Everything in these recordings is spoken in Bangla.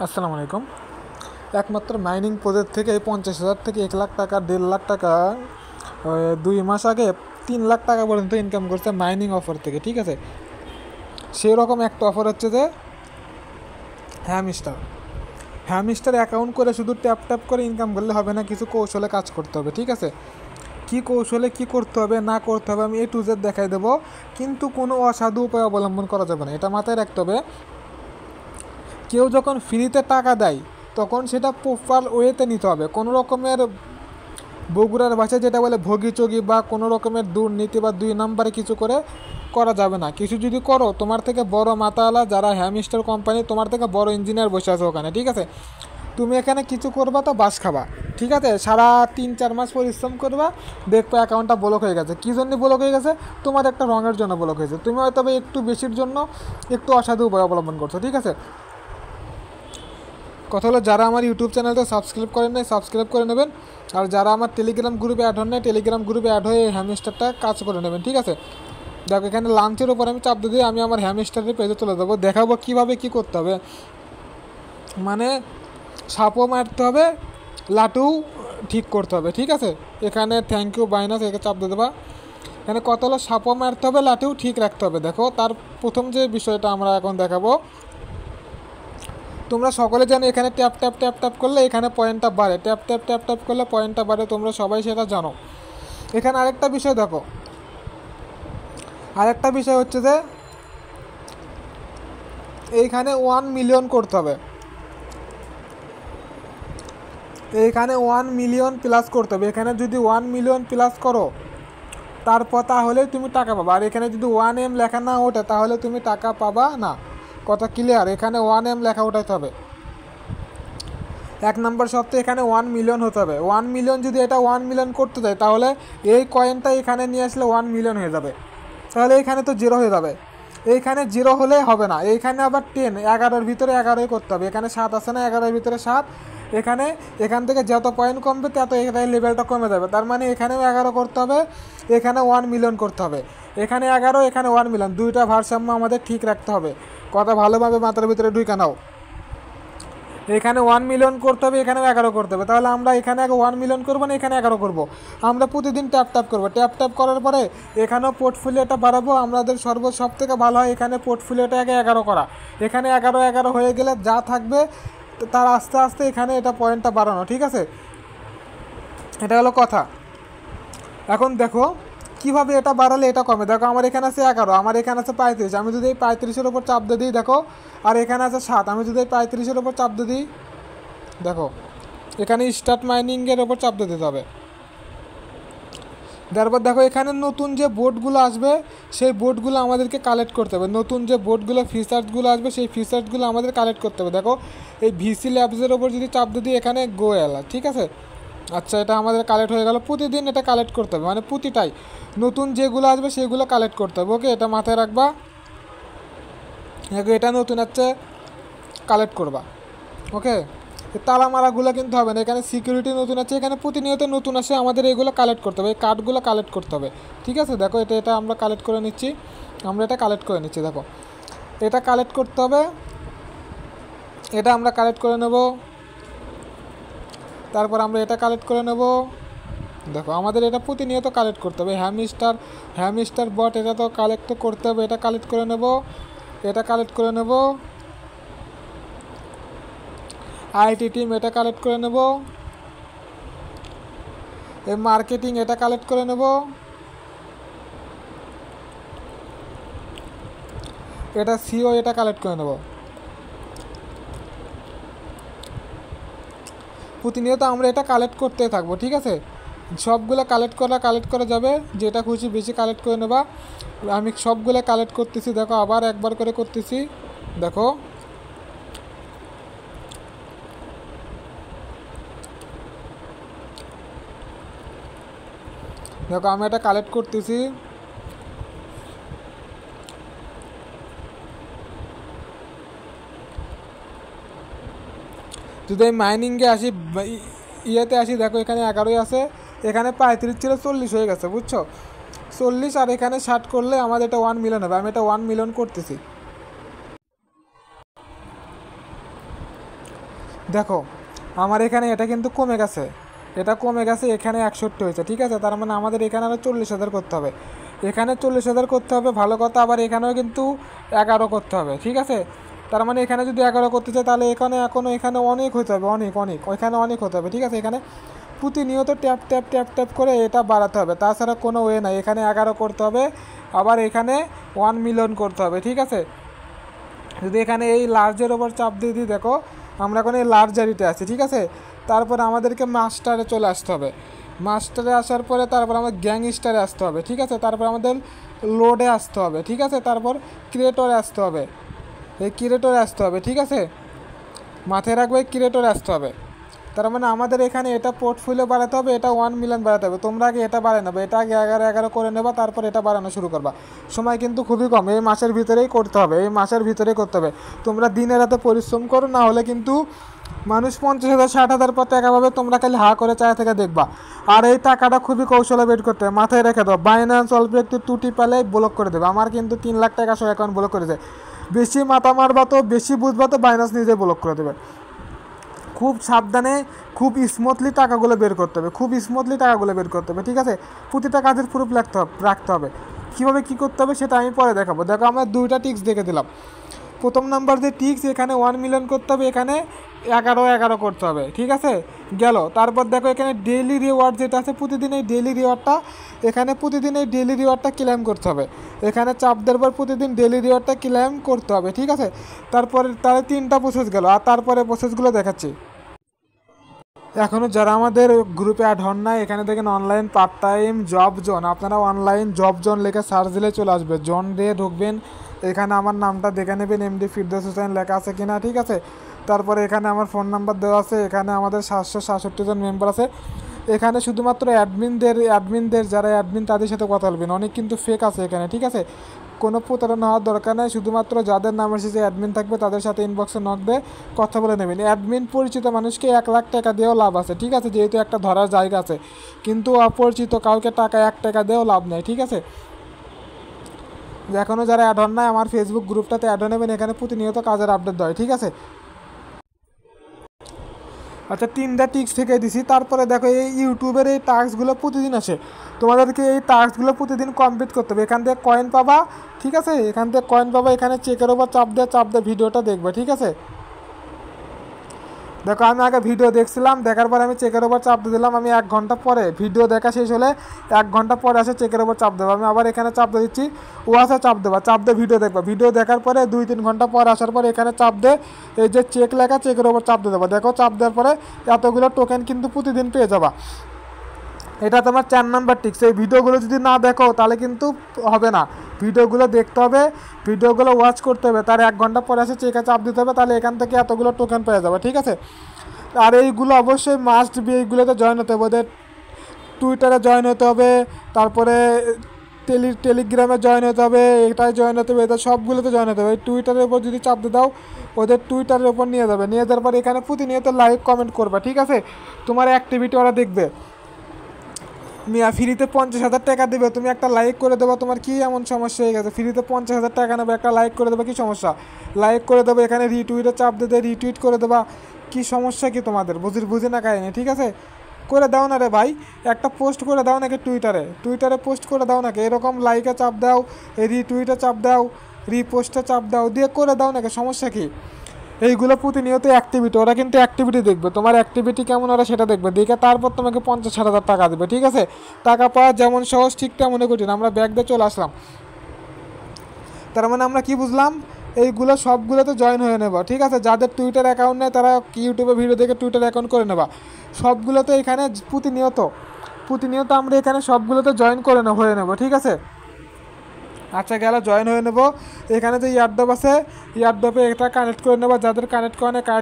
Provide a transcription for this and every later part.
আসসালামু আলাইকুম। একমাত্র মাইনিং প্রজেক্ট থেকে 50,000 থেকে 1 লাখ টাকা, 1.5 লাখ টাকা 2 মাস আগে 3 লাখ টাকা পর্যন্ত ইনকাম করছে মাইনিং অফার থেকে। ঠিক আছে, সেই রকম একটা অফার হচ্ছে যে হ্যামস্টার অ্যাকাউন্ট করে শুধু ট্যাপ ট্যাপ করে ইনকাম করলে হবে না, কিছু কৌশলে কাজ করতে হবে। ঠিক আছে, কী কৌশলে কী করতে হবে না করতে হবে আমি A to Z দেখাই দেবো, কিন্তু কোনো অসাধু উপায় অবলম্বন করা যাবে না, এটা মাথায় রাখতে হবে। কেউ যখন ফ্রিতে টাকা দেয় তখন সেটা প্রপার ওয়েতে নিতে হবে। কোনো রকমের বগুড়ার ভাষায় যেটা বলে ভোগিচগি বা কোনো রকমের দুর্নীতি বা 2 নম্বরে কিছু করা যাবে না। কিছু যদি করো, তোমার থেকে বড় মাতাওয়ালা যারা হ্যামস্টার কোম্পানি, তোমার থেকে বড় ইঞ্জিনিয়ার বসে আছে ওখানে। ঠিক আছে, তুমি এখানে কিছু করবা তো বাস খাবা। ঠিক আছে, সারা 3-4 মাস পরিশ্রম করবা, দেখবো অ্যাকাউন্টটা ব্লক হয়ে গেছে। কী জন্য ব্লক হয়ে গেছে? তোমার একটা রঙের জন্য ব্লক হয়েছে। তুমি হয়তো একটু বেশির জন্য একটু অসাধু উপায় অবলম্বন করছো। ঠিক আছে, কথা হলো যারা আমার ইউটিউব চ্যানেলটা সাবস্ক্রাইব করেন নাই সাবস্ক্রাইব করে নেবেন, আর যারা আমার টেলিগ্রাম গ্রুপে অ্যাড হন নাই টেলিগ্রাম গ্রুপে অ্যাড হয়ে হ্যামস্টারটা কাজ করে নেবেন। ঠিক আছে, দেখো এখানে লাঞ্চের উপর আমি চাপ দিয়ে আমি আমার হ্যামস্টারের পেজে চলে যাবো, দেখাবো কীভাবে কী করতে হবে। মানে সাপও মারতে হবে, লাটুও ঠিক করতে হবে। ঠিক আছে, এখানে থ্যাংক ইউ বাইনাস একে চাপ দিয়ে দেবা। এখানে কত হলো, সাপও মারতে হবে, লাটুও ঠিক রাখতে হবে। দেখো তার প্রথম যে বিষয়টা আমরা এখন দেখাবো, তোমরা সকলে জানো এখানে ট্যাপ ট্যাপ ট্যাপ ট্যাপ করলে এখানে পয়েন্টটা বাড়ে, ট্যাপ ট্যাপ ট্যাপ ট্যাপ করলে পয়েন্টটা বাড়ে, তোমরা সবাই সেটা জানো। এখানে আরেকটা বিষয় দেখো, আরেকটা বিষয় হচ্ছে যে এইখানে 1 মিলিয়ন করতে হবে, এইখানে 1 মিলিয়ন প্লাস করতে হবে। এখানে যদি 1 মিলিয়ন প্লাস করো তারপর তাহলে তুমি টাকা পাবা, আর এখানে যদি 1M লেখা না ওঠে তাহলে তুমি টাকা পাবা না। কথা ক্লিয়ার? এখানে 1M লেখা ওঠাইতে হবে। 1 নম্বর শর্ত এখানে 1 মিলিয়ন হতে হবে। 1 মিলিয়ন যদি এটা 1 মিলিয়ন করতে যায় তাহলে এই কয়েনটা এখানে নিয়ে আসলে 1 মিলিয়ন হয়ে যাবে, তাহলে এইখানে তো 0 হয়ে যাবে। এইখানে 0 হলে হবে না, এইখানে আবার 10, 11-এর ভিতরে 11ই করতে হবে। এখানে 7 আছে না, 11-এর ভিতরে 7। এখান থেকে যত পয়েন্ট কমবে তত এখানে লেভেলটা কমে যাবে, তার মানে এখানেও 11 করতে হবে, এখানে 1 মিলিয়ন করতে হবে। এখানে 11, এখানে 1 মিলিয়ন, দুইটা ভারসাম্য আমাদের ঠিক রাখতে হবে। কথা ভালোভাবে মাথার ভিতরে ঢুকে নাও। এখানে 1 মিলিয়ন করতে হবে, এখানেও 11 করতে হবে, তাহলে আমরা এখানে আগে 1 মিলিয়ন করবো না, এখানে 11 করবো। আমরা প্রতিদিন ট্যাপ ট্যাপ করবো, ট্যাপ ট্যাপ করার পরে এখানেও পোর্টফোলিওটা বাড়াবো। আমাদের সব থেকে ভালো হয় এখানে পোর্টফোলিওটা আগে 11 করা। এখানে 11 হয়ে গেলে যা থাকবে তার আস্তে আস্তে এখানে এটা পয়েন্টটা বাড়ানো। ঠিক আছে, এটা হলো কথা। এখন দেখো কীভাবে এটা বাড়ালে এটা কমে। দেখো আমার এখানে আছে 11, আমার এখানে আছে 35। আমি যদি এই 35-এর ওপর চাপ দিয়ে দিই, দেখো, আর এখানে আছে 7, আমি যদি এই 35-এর ওপর চাপ দিয়ে দিই, দেখো এখানে স্টার্ট মাইনিংয়ের ওপর চাপ দিয়ে দিতে হবে। তারপর দেখো এখানে নতুন যে বোর্ডগুলো আসবে সেই বোর্ডগুলো আমাদেরকে কালেক্ট করতে হবে। নতুন যে বোর্ডগুলো ফিচার্সগুলো আসবে সেই ফিচার্সগুলো আমাদের কালেক্ট করতে হবে। দেখো এই ভিসি ল্যাবসের ওপর যদি চাপ দিয়ে দিই এখানে গো এলা। ঠিক আছে, আচ্ছা এটা আমাদের কালেক্ট হয়ে গেল। প্রতিদিন এটা কালেক্ট করতে হবে, মানে প্রতিটাই নতুন যেগুলো আসবে সেগুলো কালেক্ট করতে হবে। ওকে, এটা মাথায় রাখবা। এটা নতুন আছে, কালেক্ট করবা। ওকে, তালামারাগুলো কিন্তু হবে না, এখানে সিকিউরিটি নতুন আছে, এখানে প্রতিনিয়ত নতুন আসে, আমাদের এগুলো কালেক্ট করতে হবে, এই কার্ডগুলো কালেক্ট করতে হবে। ঠিক আছে, দেখো এটা আমরা কালেক্ট করে নিচ্ছি, দেখো এটা কালেক্ট করতে হবে, এটা আমরা কালেক্ট করে নেব। তারপর আমরা এটা কালেক্ট করে নেব। দেখো আমাদের এটা প্রতিনিয়ত কালেক্ট করতে হবে। হ্যামস্টার বট এটা তো কালেক্ট করতে হবে, এটা কালেক্ট করে নেব, এটা কালেক্ট করে নেব। আইটি টিম এটা কালেক্ট করে নেব, এই মার্কেটিং এটা কালেক্ট করে নেব, এটা সিও এটা কালেক্ট করে নেব। প্রতিনিয়ত আমরা এটা কালেক্ট করতে থাকবো। ঠিক আছে, সবগুলো কালেক্ট করা যাবে, যেটা খুশি বেশি কালেক্ট করে নেবা। আমি সবগুলো কালেক্ট করতেছি, দেখো আবার একবার করে করতেছি। দেখো আমি এটা কালেক্ট করতেছি। যদি আমি মাইনিংয়ে আসি, ইয়েতে আসি, দেখো এখানে 11ই আছে, এখানে 35 ছিল 40 হয়ে গেছে, বুঝছো? 40 আর এখানে 60 করলে আমাদের এটা 1 মিলিয়ন হবে। আমি এটা 1 মিলিয়ন করতেছি। দেখো আমার এখানে এটা কিন্তু কমে গেছে, এটা কমে গেছে, এখানে 61 হয়েছে, ঠিক আছে। তার মানে আমাদের এখানে আরও 40,000 করতে হবে, এখানে 40,000 করতে হবে, ভালো কথা। আবার এখানেও কিন্তু 11 করতে হবে, ঠিক আছে। তার মানে এখানে যদি 11 করতে চাই তাহলে এখানে অনেক হতে হবে, অনেক অনেক ওইখানে অনেক হতে হবে, ঠিক আছে। এখানে প্রতিনিয়ত ট্যাপ ট্যাপ ট্যাপ ট্যাপ করে এটা বাড়াতে হবে, তাছাড়া কোনো ওয়ে নাই। এখানে 11 করতে হবে, আবার এখানে 1 মিলিয়ন করতে হবে, ঠিক আছে। যদি এখানে এই লার্জের ওপর চাপ দিয়ে দিই, দেখো আমরা এখন এই লার্জারিতে আছি, ঠিক আছে। তারপর আমাদেরকে মাস্টারে চলে আসতে হবে, মাস্টারে আসার পরে তারপর আমাদের গ্যাংস্টারে আসতে হবে, ঠিক আছে। তারপর আমাদের লোডে আসতে হবে, ঠিক আছে। তারপর ক্রিয়েটরে আসতে হবে, এই ক্রিয়েটরে আসতে হবে, ঠিক আছে। মাথায় রাখবে ক্রিয়েটরে আসতে হবে। তার মানে আমাদের এখানে এটা পোর্টফোলিও বাড়াতে হবে, এটা 1 মিলিয়ন বাড়াতে হবে। তোমরা আগে এটা বাড়ায় নেবে, এটা আগে 11 করে নেবা, তারপর এটা বাড়ানো শুরু করবা। সময় কিন্তু খুবই কম, এই মাসের ভিতরেই করতে হবে, এই মাসের ভিতরেই করতে হবে। তোমরা দিনে রাতে পরিশ্রম করো, না হলে কিন্তু মানুষ 50,000 60,000 পর টাকা পাবে, তোমরা খালি হা করে চায় থেকে দেখবা। আর এই টাকাটা খুবই কৌশলে বের করতে হবে, মাথায় রেখে দাও। বাইন্যান্স অল্প একটু ত্রুটি পেলে ব্লক করে দেবে। আমার কিন্তু 3 লাখ টাকা সহ অ্যাকাউন্ট ব্লক করে দেয়। বেশি মাথা মারবা তো, বেশি বুঝবা তো, বাইন্যান্স নিজে ব্লক করে দেবে। খুব সাবধানে, খুব স্মুথলি টাকাগুলো বের করতে হবে, খুব স্মুথলি টাকাগুলো বের করতে হবে, ঠিক আছে। প্রতিটা কাজের প্রুফ রাখতে হবে। কীভাবে কী করতে হবে সেটা আমি পরে দেখাবো। দেখো আমরা 2টা টিক্স দেখে দিলাম। প্রথম নাম্বার যে টিক্স, এখানে 1 মিলিয়ন করতে হবে, এখানে 11 করতে হবে, ঠিক আছে। গেল। তারপর দেখো এখানে ডেইলি রিওয়ার্ড যেটা আছে, প্রতিদিন এই ডেইলি রিওয়ার্ডটা, এখানে প্রতিদিন এই ডেইলি রিওয়ার্ডটা ক্লেম করতে হবে। এখানে চাপ দেওয়ার পর প্রতিদিন ডেইলি রিওয়ার্ডটা ক্লেম করতে হবে, ঠিক আছে। তারপরে তাহলে 3টা প্রসেস গেল, আর তারপরে প্রসেসগুলো দেখাচ্ছি। এখনও যারা আমাদের গ্রুপে অ্যাড হন না, এখানে দেখেন online part time job zone, আপনারা অনলাইন জব জোন লিখে সার্চ দিলে চলে আসবে, জন দিয়ে ঢুকবেন। এখানে আমার নামটা দেখে নেবেন, এমডি ফিরদৌস হোসেন লেখা আছে কিনা, ঠিক আছে। তারপরে এখানে আমার ফোন নাম্বার দেওয়া আছে, এখানে আমাদের 766 জন মেম্বার আছে। এখানে শুধুমাত্র অ্যাডমিনদের যারা অ্যাডমিন তাদের সাথে কথা বলবেন, অনেক কিন্তু ফেক আছে এখানে, ঠিক আছে। কোনো প্রতারণা হওয়ার দরকার নেই, শুধুমাত্র যাদের নাম এসেছে অ্যাডমিন থাকবে তাদের সাথে ইনবক্সে নক দিয়ে কথা বলে নেবেন। অ্যাডমিন পরিচিত মানুষকে 1 লাখ টাকা দিয়েও লাভ আছে, ঠিক আছে, যেহেতু একটা ধরার জায়গা আছে। কিন্তু অপরিচিত কাউকে টাকা 1 টাকা দিয়েও লাভ নেই, ঠিক আছে। এখনও যারা অ্যাড হন নাই আমার ফেসবুক গ্রুপটাতে অ্যাড হয়ে নেবেন, এখানে প্রতিনিয়ত কাজের আপডেট দেয়, ঠিক আছে। আচ্ছা 3টা টিক্স থেকে দিছি। তারপরে দেখো এই ইউটিউবের এই টাস্কগুলো প্রতিদিন আসে, তোমাদেরকে এই টাস্কগুলো প্রতিদিন কমপ্লিট করতে হবে। এখান থেকে কয়েন পাবা, ঠিক আছে, এখান থেকে কয়েন পাবা। এখানে চেকের ওপর চাপ দিয়ে ভিডিওটা দেখবে, ঠিক আছে। দেখো আমি আগে ভিডিও দেখছিলাম, দেখার পরে আমি চেকের ওপর চাপ দিয়ে দিলাম। আমি 1 ঘন্টা পরে ভিডিও দেখা শেষ হলে 1 ঘন্টা পরে আসে চেকের ওপর চাপ দেবো। আমি আবার এখানে চাপ দিয়ে দিচ্ছি, ও আসে চাপ দেবা, চাপ দিয়ে ভিডিও দেখবা। ভিডিও দেখার পরে 2-3 ঘন্টা পর আসার পরে এখানে চাপ দিয়ে এই যে চেক লেখা, চেকের ওপর চাপ দিয়ে দেবা। দেখো চাপ দেওয়ার পরে এতগুলো টোকেন কিন্তু প্রতিদিন পেয়ে যাবা। এটা তোমার 4 নাম্বার টিক্স। এই ভিডিওগুলো যদি না দেখো তাহলে কিন্তু হবে না, ভিডিওগুলো দেখতে হবে, ভিডিওগুলো ওয়াচ করতে হবে। তার 1 ঘন্টা পরে এসে চেকে চাপ দিতে হবে, তাহলে এখান থেকে এতগুলো টোকেন পেয়ে যাবে, ঠিক আছে। আর এইগুলো অবশ্যই মাস্ট বি, এইগুলোতে জয়েন হতে হবে। ওদের টুইটারে জয়েন হতে হবে, তারপরে টেলিগ্রামে জয়েন হতে হবে, এটাই জয়েন হতে হবে, এদের সবগুলোতে জয়েন হতে হবে। এই টুইটারের উপর যদি চাপ দিয়ে দাও, ওদের টুইটারের উপর নিয়ে যাবে, নিয়ে যাওয়ার পর এখানে প্রতিনিয়ত লাইক কমেন্ট করবা, ঠিক আছে। তোমার অ্যাক্টিভিটি ওরা দেখবে। মিয়া ফ্রিতে 50,000 টাকা দেবে, তুমি একটা লাইক করে দেবো, তোমার কি এমন সমস্যা হয়ে গেছে? ফ্রিতে 50,000 টাকা নেবে, একটা লাইক করে দেবে, কি সমস্যা? লাইক করে দেবো, এখানে রিটুইটে চাপ দিয়ে রিটুইট করে দেবা, কি সমস্যা কি তোমাদের? বুঝি না কাহিনি, ঠিক আছে। করে দাও না রে ভাই, একটা পোস্ট করে দাও নাকি টুইটারে পোস্ট করে দাও নাকি, এরকম লাইকে চাপ দাও, রিটুইটে চাপ দাও, রিপোস্টে চাপ দাও, দিয়ে করে দাও নাকি, সমস্যা কি? এইগুলো প্রতিনিয়ত অ্যাক্টিভিটি, ওরা কিন্তু অ্যাক্টিভিটি দেখবে, তোমার অ্যাক্টিভিটি কেমন ওরা সেটা দেখবে, দেখে তারপর তোমাকে 50,000 টাকা দেবে, ঠিক আছে। টাকা পাওয়া যেমন সহজ ঠিক তেমনই কঠিন। আমরা ব্যাগ দিয়ে চলে আসলাম। তার মানে আমরা কি বুঝলাম, এইগুলো সবগুলোতে জয়েন হয়ে নেবা, ঠিক আছে। যাদের টুইটার অ্যাকাউন্ট নেই তারা ইউটিউবে ভিডিও দেখে টুইটার অ্যাকাউন্ট করে নেবা। সবগুলোতে এখানে প্রতিনিয়ত আমরা এখানে সবগুলোতে জয়েন করে হয়ে নেব, ঠিক আছে। আচ্ছা গেল, জয়েন হয়ে নেব। এখানে যে ইয়ারডপ আছে, ইয়ারডপে এটা কানেক্ট করে নেবা, যাদের কানেক্ট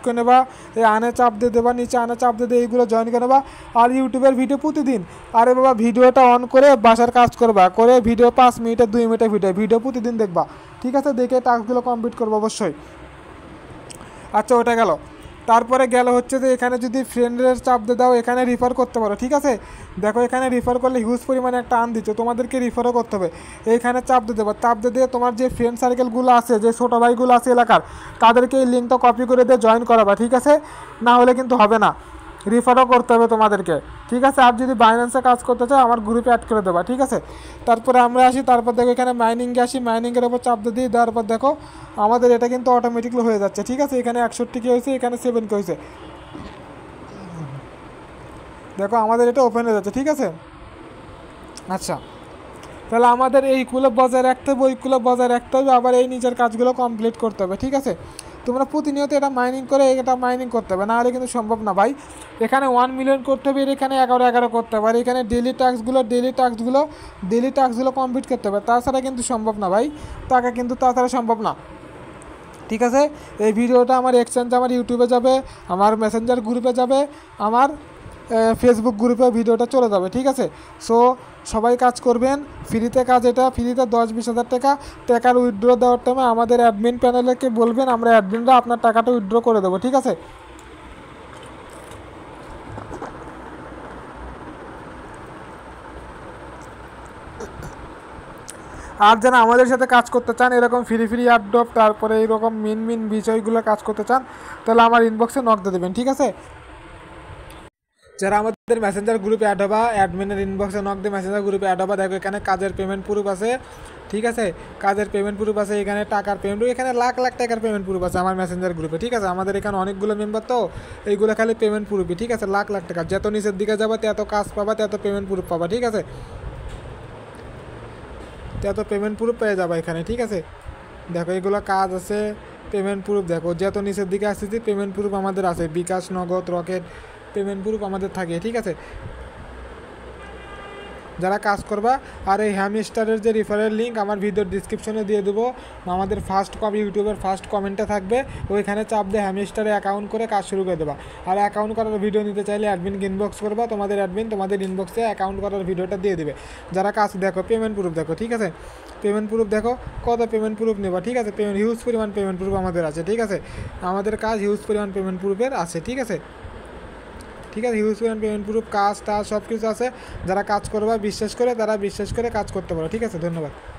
করে নেবা। এই আনে চাপ দিয়ে দেবা, নিচে আনে চাপ দিয়ে দিয়ে এইগুলো জয়েন করে নেবা। আর ইউটিউবের ভিডিও প্রতিদিন, আরে বাবা ভিডিওটা অন করে বাসার কাজ করবা, করে ভিডিও 5 মিনিটের 2 মিনিটের ভিডিও প্রতিদিন দেখবা, ঠিক আছে। দেখে টাস্কগুলো কমপ্লিট করবো অবশ্যই। আচ্ছা ওটা গেল। তারপরে গেল হচ্ছে যে এখানে যদি ফ্রেন্ডের চাপ দিয়ে দাও এখানে রিফার করতে পারো, ঠিক আছে। দেখো এখানে রিফার করলে হিউজ পরিমাণে একটা আর্ন দিচ্ছে, তোমাদেরকে রিফারও করতে হবে। এইখানে চাপ দিয়ে দেবো, চাপ দিয়ে তোমার যে ফ্রেন্ড সার্কেলগুলো আছে, যে ছোটো ভাইগুলো আছে এলাকার, তাদেরকে এই লিঙ্কটা কপি করে দিয়ে জয়েন করাবা, ঠিক আছে। না হলে কিন্তু হবে না, রিফারও করতে হবে তোমাদেরকে, ঠিক আছে। আর যদি বাইন্যান্সে কাজ করতে চাও আমার গ্রুপে অ্যাড করে দেবা, ঠিক আছে। তারপরে আমরা আসি, তারপর দেখো এখানে মাইনিংয়ে আসি, মাইনিংয়ের ওপর চাপ দিয়ে দিই, দেওয়ার পর দেখো আমাদের এটা কিন্তু অটোমেটিকলি হয়ে যাচ্ছে, ঠিক আছে। এখানে 61 কি হয়েছে, এখানে 7 কি হয়েছে, দেখো আমাদের এটা ওপেন হয়ে যাচ্ছে, ঠিক আছে। আচ্ছা, তাহলে আমাদের এইগুলো বজায় রাখতে হবে, ওইগুলো বজায় রাখতে হবে, আবার এই নিচের কাজগুলো কমপ্লিট করতে হবে, ঠিক আছে। তোমরা প্রতিনিয়ত এটা মাইনিং করে এটা মাইনিং করতে হবে, নাহলে কিন্তু সম্ভব না ভাই। এখানে 1 মিলিয়ন করতে হবে, এখানে 11 করতে হবে, আর এখানে ডেলি টাস্কগুলো কমপ্লিট করতে হবে, তাছাড়া কিন্তু সম্ভব না ভাই, টাকা কিন্তু তাছাড়া সম্ভব না, ঠিক আছে। এই ভিডিওটা আমার এক্সচেঞ্জ আমার ইউটিউবে যাবে, আমার মেসেঞ্জার গ্রুপে যাবে, আমার ফেসবুক গ্রুপে ভিডিওটা চলে যাবে, ঠিক আছে। সো সবাই কাজ করবেন, ফ্রিতে কাজ, এটা ফ্রিতে 10-20 হাজার টাকার উইথড্র দেওয়ার টাইমে আমাদের অ্যাডমিন প্যানেলকে বলবেন, আমরা অ্যাডমিনরা আপনার টাকাটা উইথড্র করে দেবো, ঠিক আছে। আর যারা আমাদের সাথে কাজ করতে চান, এরকম ফ্রি অ্যাড্রপ, তারপরে এইরকম মেন বিষয়গুলো কাজ করতে চান, তাহলে আমার ইনবক্সে নক দিয়ে দেবেন, ঠিক আছে। যারা আমাদের মেসেঞ্জার গ্রুপে অ্যাড হবা, অ্যাডমিনের ইনবক্সে নক দিয়ে মেসেঞ্জার গ্রুপে অ্যাড হবা, দেখো এখানে কাজের পেমেন্ট প্রুফ আছে, ঠিক আছে। কাজের পেমেন্ট প্রুফ আছে, এখানে টাকার পেমেন্ট, এখানে লাখ টাকার পেমেন্ট প্রুফ আছে আমার মেসেঞ্জার গ্রুপে, ঠিক আছে। আমাদের এখানে অনেকগুলো মেম্বার, তো এইগুলো খালি পেমেন্ট প্রুফই, ঠিক আছে। লাখ টাকা, যত নিচের দিকে যাবা তত কাজ পাবা, তত পেমেন্ট প্রুফ পাবা, ঠিক আছে, তত পেমেন্ট প্রুফ পেয়ে যাবা এখানে, ঠিক আছে। দেখো এগুলো কাজ আছে, পেমেন্ট প্রুফ দেখো, যত নিচের দিকে আসতেছি পেমেন্ট প্রুফ আমাদের আছে, বিকাশ, নগদ, রকেট, পেমেন্ট প্রুফ আমাদের থাকে, ঠিক আছে। যারা কাজ করবা, আর এই হ্যামস্টারের যে রেফারেল লিঙ্ক আমার ভিডিওর ডিসক্রিপশনে দিয়ে দেবো, আমাদের ইউটিউবের ফার্স্ট কমেন্টে থাকবে, ওইখানে চাপ দিয়ে হ্যামস্টারে অ্যাকাউন্ট করে কাজ শুরু করে দেবা। আর অ্যাকাউন্ট করার ভিডিও নিতে চাইলে অ্যাডমিনকে ইনবক্স করবা, তোমাদের অ্যাডমিন তোমাদের ইনবক্সে অ্যাকাউন্ট করার ভিডিওটা দিয়ে দেবে। যারা কাজ দেখো, পেমেন্ট প্রুফ দেখো, ঠিক আছে। পেমেন্ট প্রুফ দেখো, কত পেমেন্ট প্রুফ নেবা, ঠিক আছে। হিউজ পরিমাণ পেমেন্ট প্রুফ আমাদের আছে, ঠিক আছে। আমাদের কাজ হিউজ পরিমাণ পেমেন্ট প্রুফের আছে, ঠিক আছে, ঠিক আছে। হিউজ পরিমাণ পেমেন্ট প্রুফ, কাজ টাজ সব কিছু আছে। যারা কাজ করবা বিশ্বাস করে, তারা বিশ্বাস করে কাজ করতে পারো, ঠিক আছে। ধন্যবাদ।